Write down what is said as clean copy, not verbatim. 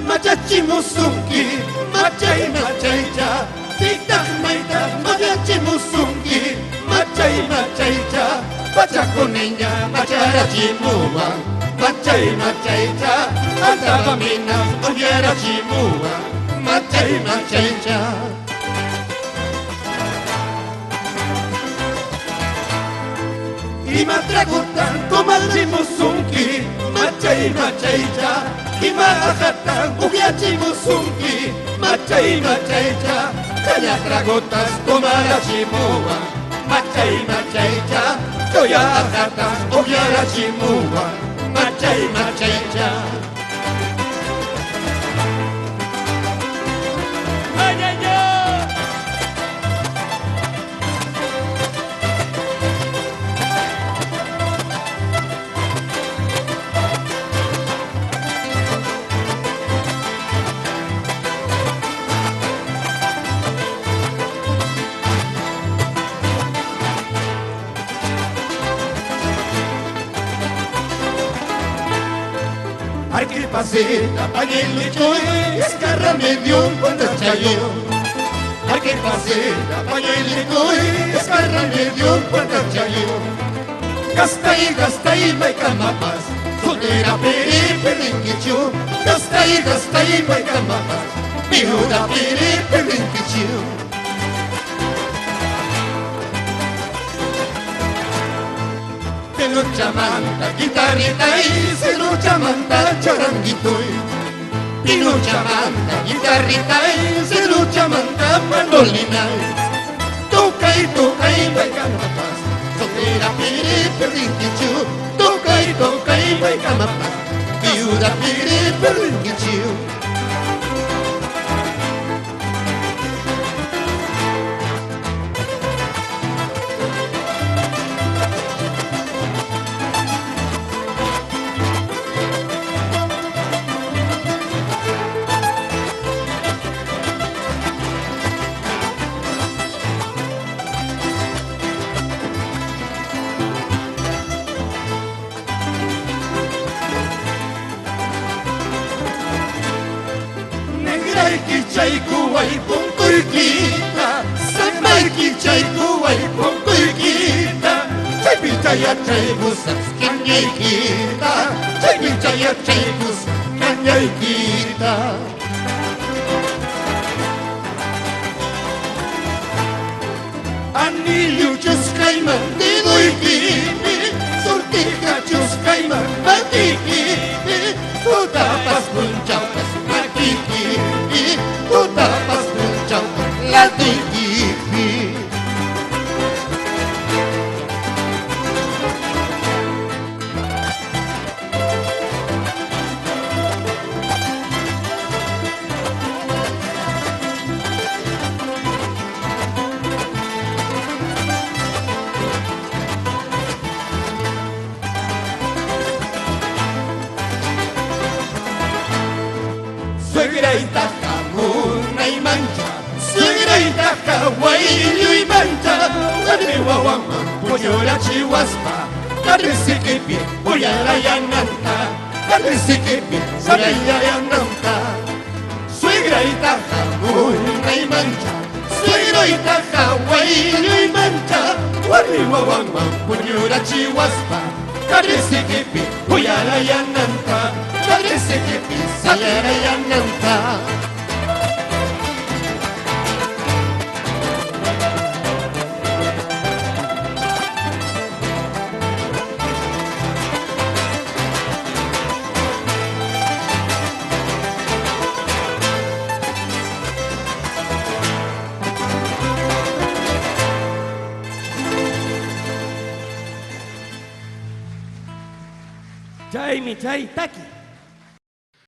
Machachi musungi, machai machaicha. Titak maitak machachi musungi, machai machaicha. Pachakuneña macharachi muwa, machai machaicha. Antabamina oyerachi muwa, machai machaicha. Imatragutan komalchi musungi, machai machaicha. Imatragatan ugiachi musungi, machai machaicha. Kayatragotas komarachi muwa, machai machaicha. Toyatragatan ugiarachi muwa, machai machaicha. Ay, ay, ay. Ay, que paseta, pañel choy, escarra medio cuando chayo. Ay, que paseta, pañel choy, escarra medio cuando chayo. Gastai, mai camapas, soltera pere, perrinquicho. Gastai, mai camapas, viuda pere, perrinquicho. Pelucha manta, guitarrita y celucha manta, charanguitoy. Pinucha manta, guitarrita y celucha manta, mandolina. Toca y baicamapas, soltera pere, perrinquichu. Toca y baicamapas, viuda pere, perrinquichu. Chay kuway puntoy kita, samay chay kuway puntoy kita. Chay pichaya chay busas kanyay kita, chay pichaya chay busas kanyay kita. Anillo chus kayman tidoy kini, sortija chus kayman matikini, tutapas punchapas makikini. Tapas punchau la tikipi. Suegra y tajamuna y mancha, suegra y tajahuayllo y mancha. Dame guaguama, pollora chihuaspa, dame siquipi, pollara yananta, dame siquipi, saraya yananta. Suegra y tajamuna y mancha, suegra y tajahuayllo y mancha. Dame guaguama, pollora chihuaspa, dame siquipi, pollara yananta. Parece que pisa la yananta. Chay mi chay taki.